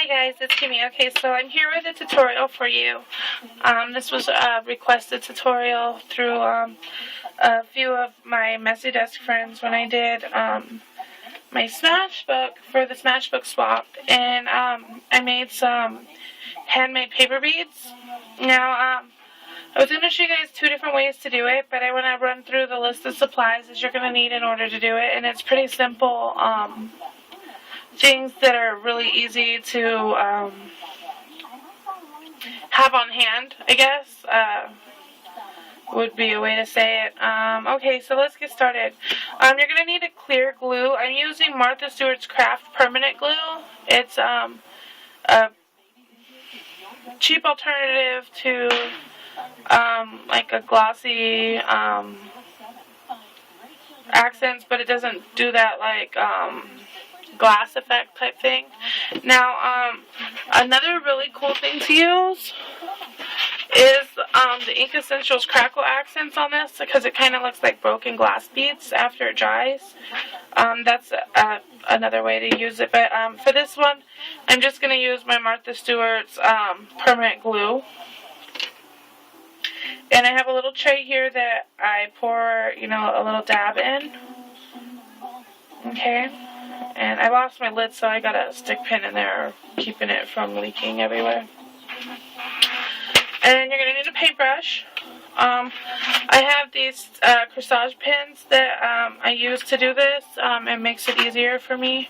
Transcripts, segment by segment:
Hi guys, it's Kimmy. Okay, so I'm here with a tutorial for you. This was a requested tutorial through a few of my Messy Desk friends when I did my Smashbook for the Smashbook swap, and I made some handmade paper beads. Now, I was going to show you guys two different ways to do it, but I want to run through the list of supplies that you're going to need in order to do it, and it's pretty simple. Things that are really easy to have on hand, I guess, would be a way to say it. Okay, so let's get started. You're going to need a clear glue. I'm using Martha Stewart's Craft Permanent Glue. It's a cheap alternative to like a glossy accents, but it doesn't do that like glass effect type thing. Now, another really cool thing to use is the Ink Essentials Crackle Accents on this, because it kind of looks like broken glass beads after it dries. That's another way to use it, but for this one, I'm just going to use my Martha Stewart's permanent glue. And I have a little tray here that I pour, a little dab in. Okay. And I lost my lid, so I got a stick pin in there, keeping it from leaking everywhere. And you're going to need a paintbrush. I have these corsage pins that I use to do this. It makes it easier for me.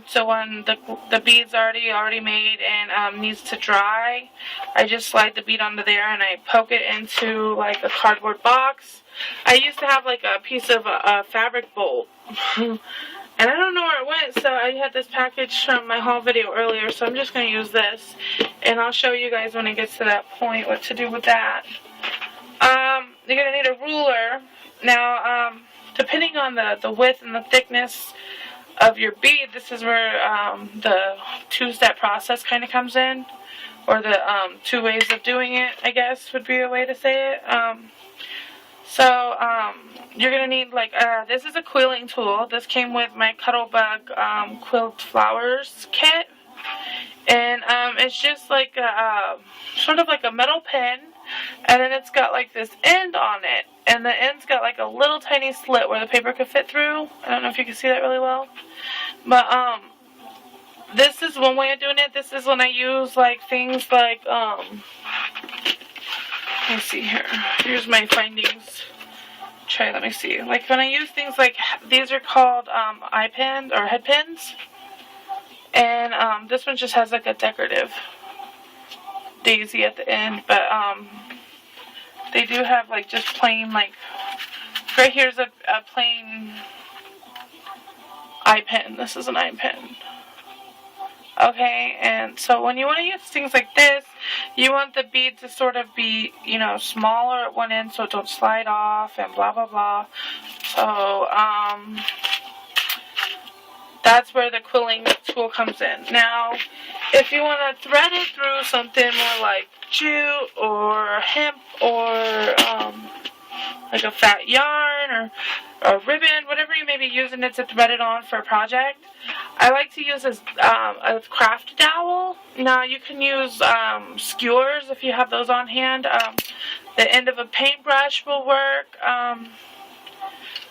So when the bead's already made and needs to dry, I just slide the bead onto there and I poke it into like a cardboard box. I used to have like a piece of fabric bolt. And I don't know where it went, so I had this package from my haul video earlier, so I'm just going to use this. And I'll show you guys when it gets to that point what to do with that. You're going to need a ruler. Now, depending on the width and the thickness of your bead, this is where the two-step process kind of comes in. Or the two ways of doing it, I guess, would be a way to say it. You're going to need, like, this is a quilling tool. This came with my Cuttlebug Quilled Flowers kit. And it's just like sort of like a metal pin. And then it's got, like, this end on it. And the end's got, like, a little tiny slit where the paper could fit through. I don't know if you can see that really well. But, this is one way of doing it. This is when I use, like, things like, let's see here. Here's my findings. Let me see. Like when I use things like, these are called eye pins or head pins. And this one just has like a decorative daisy at the end. But they do have like just plain, like, right here's a plain eye pin. This is an eye pin. Okay, and so when you want to use things like this, you want the bead to sort of be, smaller at one end so it don't slide off and blah, blah, blah. So, that's where the quilling tool comes in. Now, if you want to thread it through something more like jute or hemp or, like a fat yarn or a ribbon, whatever you may be using it to thread it on for a project, I like to use this a craft dowel. Now you can use skewers if you have those on hand. The end of a paintbrush will work.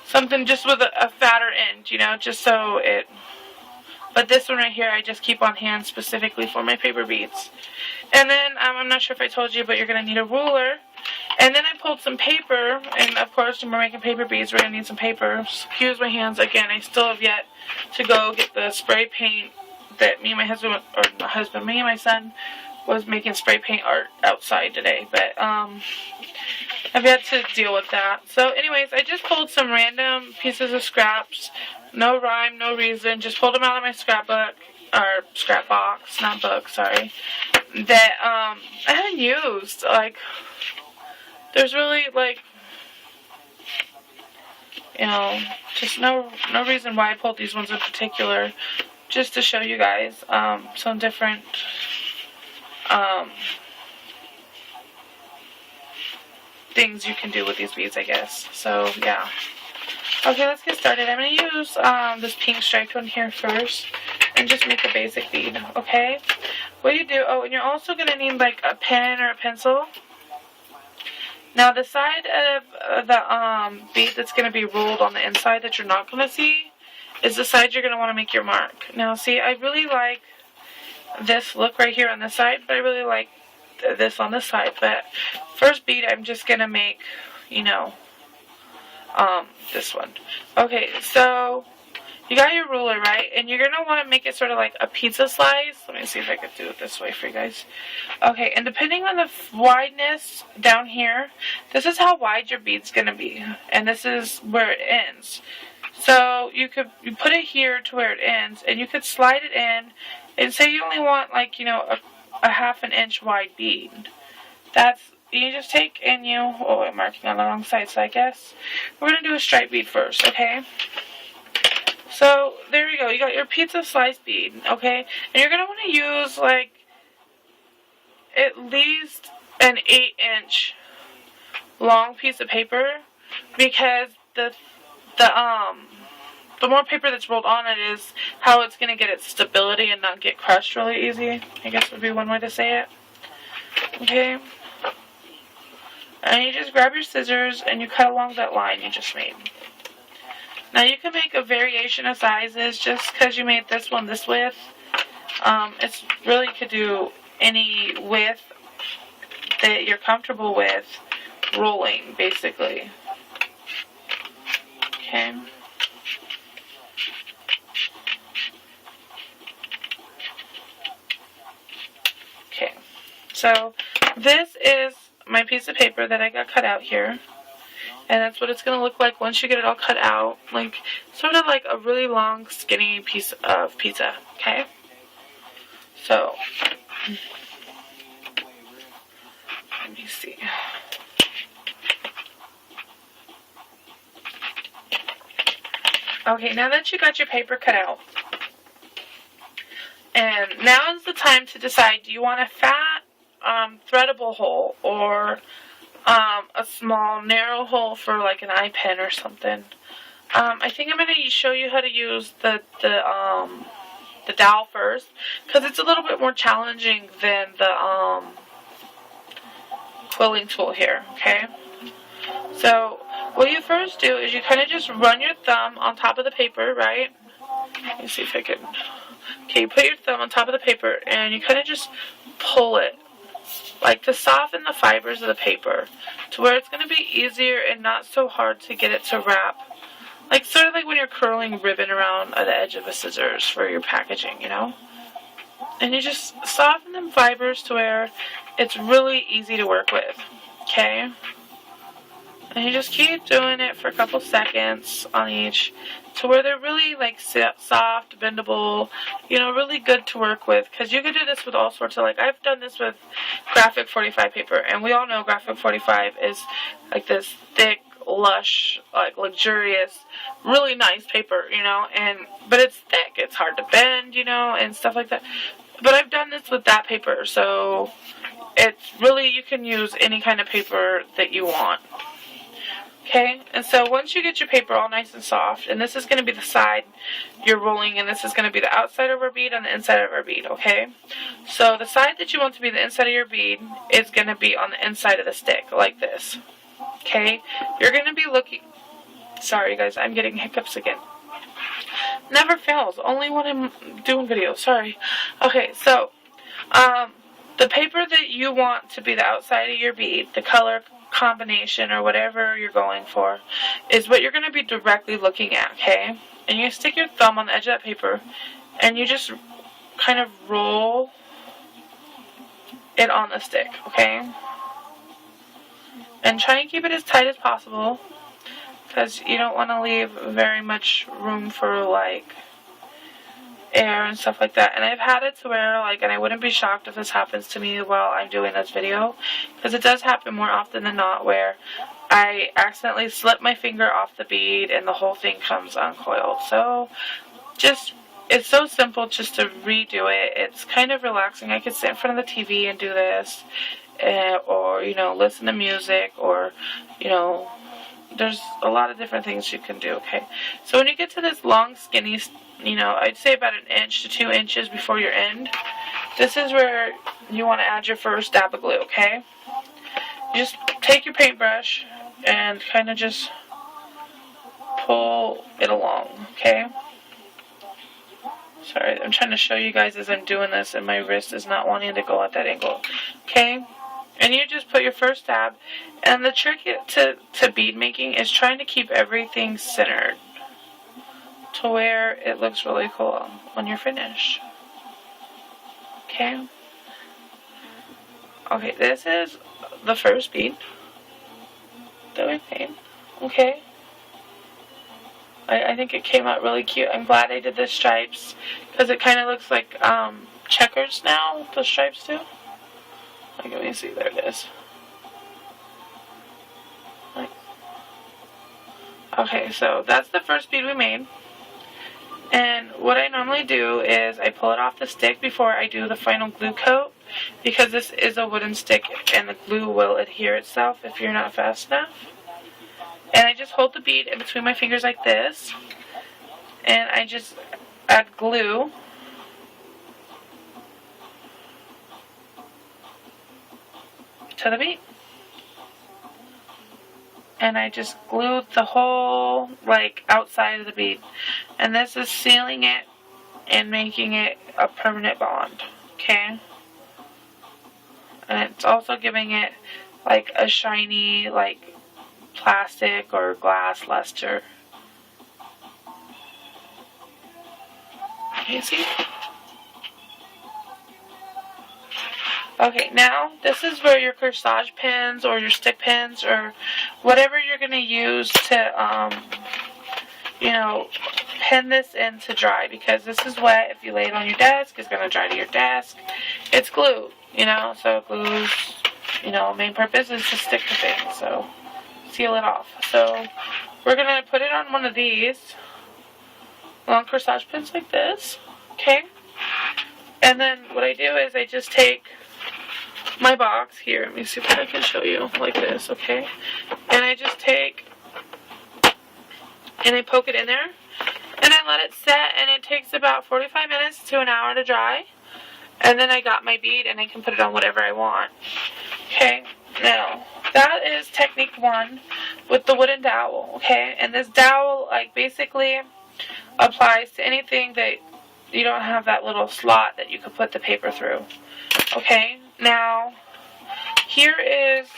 Something just with a fatter end, just so it. But this one right here I just keep on hand specifically for my paper beads. And then I'm not sure if I told you, but you're going to need a ruler. And then I pulled some paper, and of course when we're making paper beads, we're going to need some paper. Excuse my hands again, I still have yet to go get the spray paint that me and my son was making spray paint art outside today. But I've yet to deal with that. So anyways, I just pulled some random pieces of scraps. No rhyme, no reason, just pulled them out of my scrapbook, or scrap box, not book, sorry, that I haven't used. Like, there's really, like, just no reason why I pulled these ones in particular. Just to show you guys some different things you can do with these beads, I guess. So, yeah. Okay, let's get started. I'm going to use this pink striped one here first. and just make a basic bead, okay? What you do, oh, and you're also going to need like a pen or a pencil. Now the side of the bead that's going to be rolled on the inside that you're not going to see is the side you're going to want to make your mark. Now see, I really like this look right here on this side, but I really like this on this side. But first bead, I'm just going to make, you know, this one. Okay, so you got your ruler, right? And you're going to want to make it sort of like a pizza slice. Let me see if I can do it this way for you guys. Okay, and depending on the wideness down here, this is how wide your bead's going to be. And this is where it ends. So you put it here to where it ends, and you could slide it in, and say you only want like, you know, a ½ an inch wide bead. You just take and oh, I'm marking on the wrong side, so I guess we're going to do a stripe bead first, okay? So, there you go. You got your pizza slice bead, okay? And you're going to want to use, like, at least an 8-inch long piece of paper, because the more paper that's rolled on it is how it's going to get its stability and not get crushed really easy, I guess would be one way to say it. Okay? And you just grab your scissors and you cut along that line you just made. Now you can make a variation of sizes just because you made this one this width. It's really could do any width that you're comfortable with rolling, basically. Okay. Okay. So this is my piece of paper that I got cut out here. And that's what it's going to look like once you get it all cut out. Like, sort of like a really long, skinny piece of pizza. Okay? So, let me see. Okay, now that you got your paper cut out, and now is the time to decide, do you want a fat, threadable hole, or a small narrow hole for like an eye pen or something. I think I'm going to show you how to use the dowel first, because it's a little bit more challenging than the quilling tool here, okay? So what you first do is you kind of just run your thumb on top of the paper, right? Let me see if I can. Okay, you put your thumb on top of the paper and you kind of just pull it, like to soften the fibers of the paper to where it's going to be easier and not so hard to get it to wrap. Like sort of like when you're curling ribbon around the edge of a scissors for your packaging, you know? And you just soften them fibers to where it's really easy to work with, okay? And you just keep doing it for a couple seconds on each to where they're really like soft, bendable, you know, really good to work with. Because you can do this with all sorts of, like, I've done this with graphic 45 paper. And we all know graphic 45 is like this thick, lush, like luxurious, really nice paper, you know. But it's thick, it's hard to bend, you know, and stuff like that. But I've done this with that paper. So it's really, you can use any kind of paper that you want. Okay, and so once you get your paper all nice and soft, and this is going to be the side you're rolling, and this is going to be the outside of our bead and the inside of our bead, okay? So the side that you want to be the inside of your bead is going to be on the inside of the stick, like this. Okay, you're going to be looking, sorry guys, I'm getting hiccups again. Never fails, only when I'm doing videos, sorry. Okay, so, the paper that you want to be the outside of your bead, the color combination or whatever you're going for, is what you're going to be directly looking at, okay? And you stick your thumb on the edge of that paper and you just kind of roll it on the stick, okay? And try and keep it as tight as possible, because you don't want to leave very much room for like air and stuff like that. And I've had it to where, like, and I wouldn't be shocked if this happens to me while I'm doing this video, because it does happen more often than not, where I accidentally slip my finger off the bead and the whole thing comes uncoiled. So just, it's so simple just to redo it. It's kind of relaxing. I could sit in front of the TV and do this, or, you know, listen to music, or, you know, there's a lot of different things you can do, okay? So when you get to this long, skinny, you know, I'd say about 1 inch to 2 inches before your end, this is where you want to add your first dab of glue, okay? You just take your paintbrush and kind of just pull it along, okay? Sorry, I'm trying to show you guys as I'm doing this, and my wrist is not wanting to go at that angle, okay? And you just put your first dab, and the trick to bead making is trying to keep everything centered to where it looks really cool when you're finished. Okay? Okay, this is the first bead that we made. Okay? I think it came out really cute. I'm glad I did the stripes, because it kind of looks like checkers now, the stripes do. Like, let me see, there it is. Okay, so that's the first bead we made. And what I normally do is I pull it off the stick before I do the final glue coat, because this is a wooden stick and the glue will adhere itself if you're not fast enough. And I just hold the bead in between my fingers like this, and I just add glue to the bead. And I just glued the whole, like, outside of the bead. And this is sealing it and making it a permanent bond, okay? And it's also giving it, like, a shiny, like, plastic or glass luster. Can you see? Okay, now this is where your corsage pins or your stick pins or whatever you're going to use to, you know, pin this in to dry, because this is wet. If you lay it on your desk, it's going to dry to your desk. It's glue, you know, so glue's, you know, main purpose is to stick to things, so seal it off. So we're going to put it on one of these long corsage pins like this, okay? And then what I do is I just take my box here, let me see if I can show you, like this, okay? And I just take and I poke it in there and I let it set, and it takes about 45 minutes to an hour to dry. And then I got my bead and I can put it on whatever I want. Okay, now that is technique 1 with the wooden dowel, okay? And this dowel, like, basically applies to anything that you don't have that little slot that you could put the paper through. Okay, now here is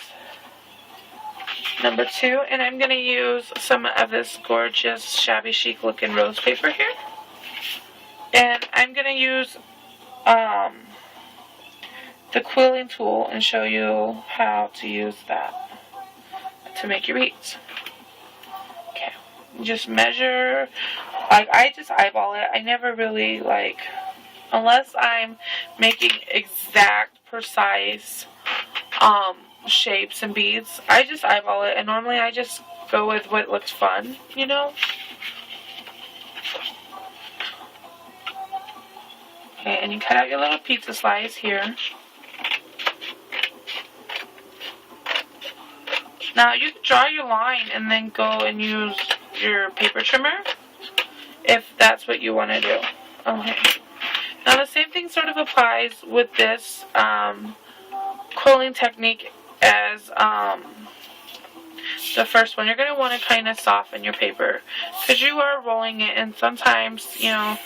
number 2, and I'm going to use some of this gorgeous shabby chic looking rose paper here. And I'm going to use the quilling tool and show you how to use that to make your beads. Okay, just measure, like, I just eyeball it. I never really, like, unless I'm making exact, precise shapes and beads, I just eyeball it, and normally I just go with what looks fun, you know? Okay, and you cut out your little pizza slice here. Now you can draw your line and then go and use your paper trimmer if that's what you want to do. Okay. Now the same thing sort of applies with this quilling technique as the first one. You're going to want to kind of soften your paper because you are rolling it, and sometimes, you know,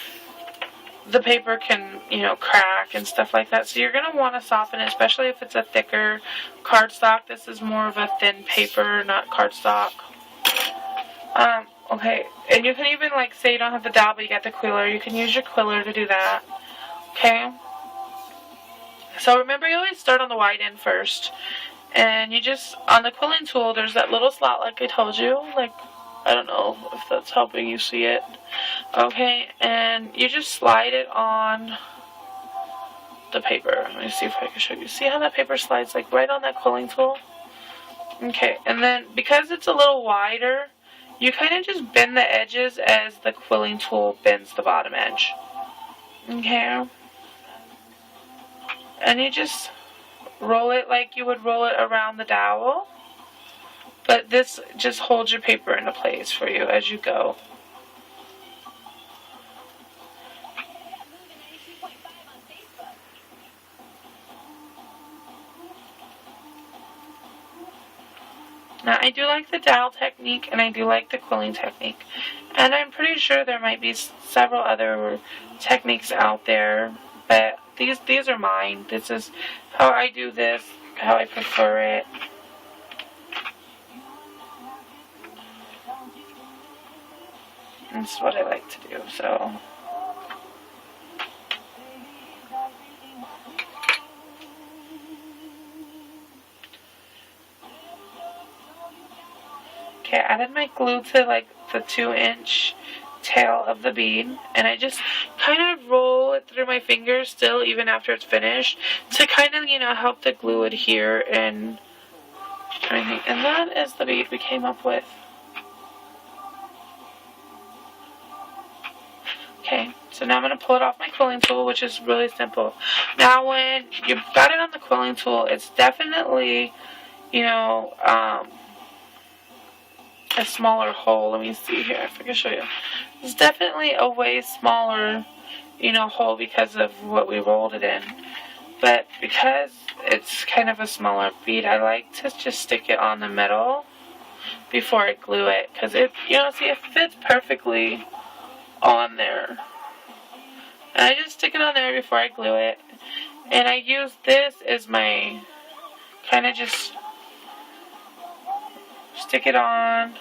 the paper can, you know, crack and stuff like that. So you're going to want to soften it, especially if it's a thicker cardstock. This is more of a thin paper, not cardstock. Okay, and you can even, like, say you don't have the dowel, but you got the quiller. You can use your quiller to do that. Okay? So remember, you always start on the wide end first. And you just, on the quilling tool, there's that little slot like I told you. Like, I don't know if that's helping you see it. Okay, and you just slide it on the paper. Let me see if I can show you. See how that paper slides, like, right on that quilling tool? Okay, and then because it's a little wider, you kind of just bend the edges as the quilling tool bends the bottom edge. Okay? And you just roll it like you would roll it around the dowel. But this just holds your paper into place for you as you go. Now, I do like the dowel technique, and I do like the quilling technique. And I'm pretty sure there might be several other techniques out there, but these are mine. This is how I do this, how I prefer it. That's what I like to do, so... Okay, I added my glue to like the 2-inch tail of the bead, and I just kind of roll it through my fingers still even after it's finished to kind of, you know, help the glue adhere and everything. And that is the bead we came up with. Okay, so now I'm going to pull it off my quilling tool, which is really simple. Now when you've got it on the quilling tool, it's definitely, you know, a smaller hole. Let me see here if I can show you. It's definitely a way smaller, you know, hole because of what we rolled it in. But because it's kind of a smaller bead, I like to just stick it on the middle before I glue it. Because it, you know, see, it fits perfectly on there. And I just stick it on there before I glue it. And I use this as my, kind of just stick it on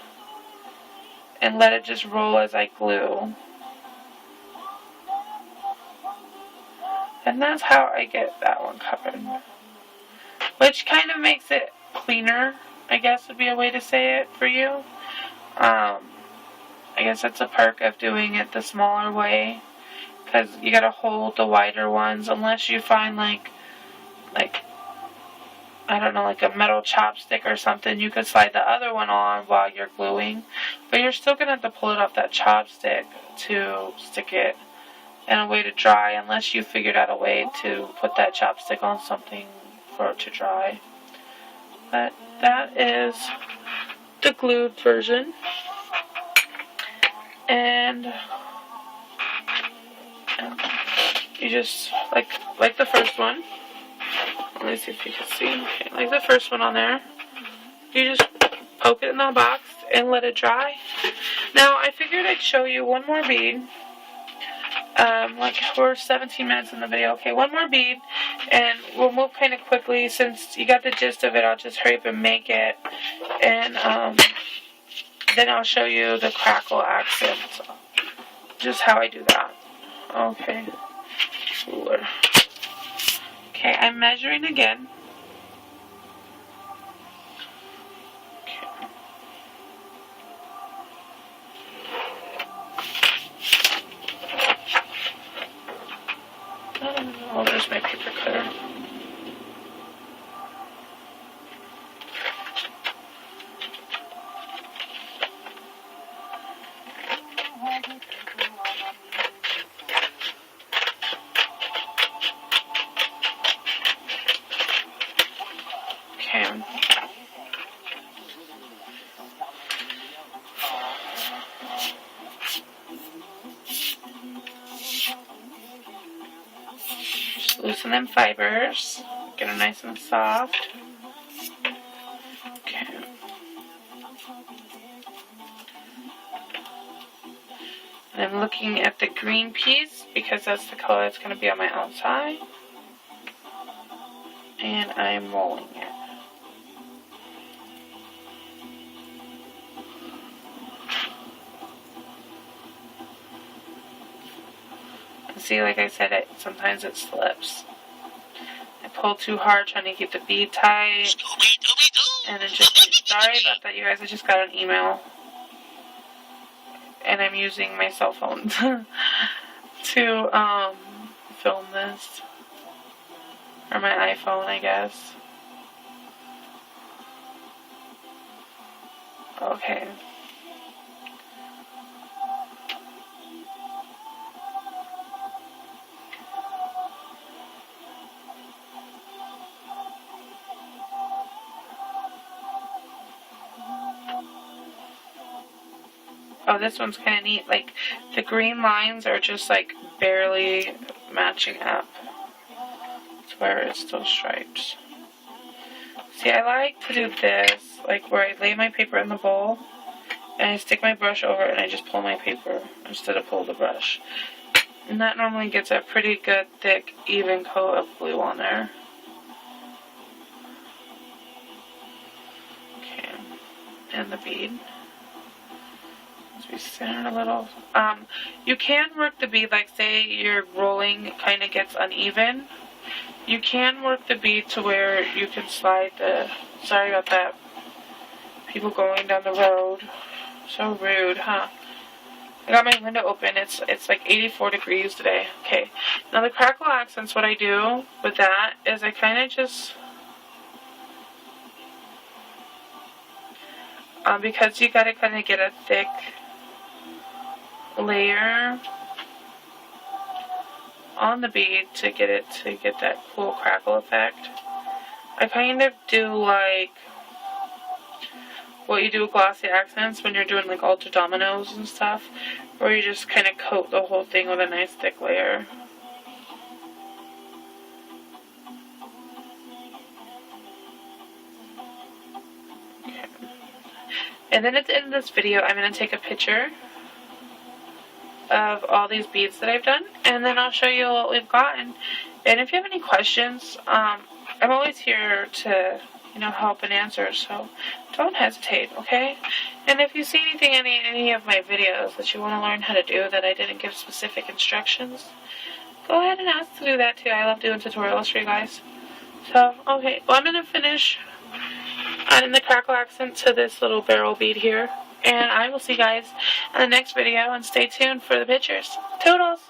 and let it just roll as I glue. And that's how I get that one covered. Which kind of makes it cleaner, I guess would be a way to say it for you. I guess that's a perk of doing it the smaller way. Because you gotta hold the wider ones unless you find like I don't know, like a metal chopstick or something. You could slide the other one on while you're gluing. But you're still going to have to pull it off that chopstick to stick it in a way to dry. Unless you figured out a way to put that chopstick on something for it to dry. But that is the glued version. And you just, like the first one. Let me see if you can see. Okay, like the first one on there. You just poke it in the box and let it dry. Now, I figured I'd show you one more bead. Like we're 17 minutes in the video. Okay, one more bead. And we'll move kind of quickly. Since you got the gist of it, I'll just hurry up and make it. And then I'll show you the crackle accent. So, just how I do that. Okay. Cooler. Okay, I'm measuring again. Okay. Oh, there's my paper cutter. Just loosen them fibers. Get them nice and soft. Okay. And I'm looking at the green piece because that's the color that's going to be on my outside. And I'm rolling it. See, like I said, sometimes it slips. I pull too hard trying to keep the bead tight. And it just, sorry about that, you guys. I just got an email. And I'm using my cell phone to film this. Or my iPhone, I guess. Okay. Oh, this one's kind of neat. Like, the green lines are just, like, barely matching up to where it's still striped. See, I like to do this, like, where I lay my paper in the bowl, and I stick my brush over it, and I just pull my paper instead of pull the brush. And that normally gets a pretty good, thick, even coat of glue on there. Okay, and the bead. We center a little. You can work the bead, like say your rolling kind of gets uneven. You can work the bead to where you can slide the, sorry about that, people going down the road. So rude, huh? I got my window open. It's like 84 degrees today. Okay. Now the crackle accents, what I do with that is I kind of just, because you gotta kind of get a thick layer on the bead to get that cool crackle effect. I kind of do like what you do with glossy accents when you're doing like altar dominoes and stuff, where you just kind of coat the whole thing with a nice thick layer. Okay. And then at the end of this video, I'm going to take a picture of all these beads that I've done, and then I'll show you what we've gotten. And if you have any questions, I'm always here to, help and answer, so don't hesitate, okay? And if you see anything in any of my videos that you want to learn how to do that I didn't give specific instructions, go ahead and ask to do that too. I love doing tutorials for you guys. So, okay, well, I'm going to finish adding the crackle accent to this little barrel bead here. And I will see you guys in the next video, and stay tuned for the pictures. Toodles!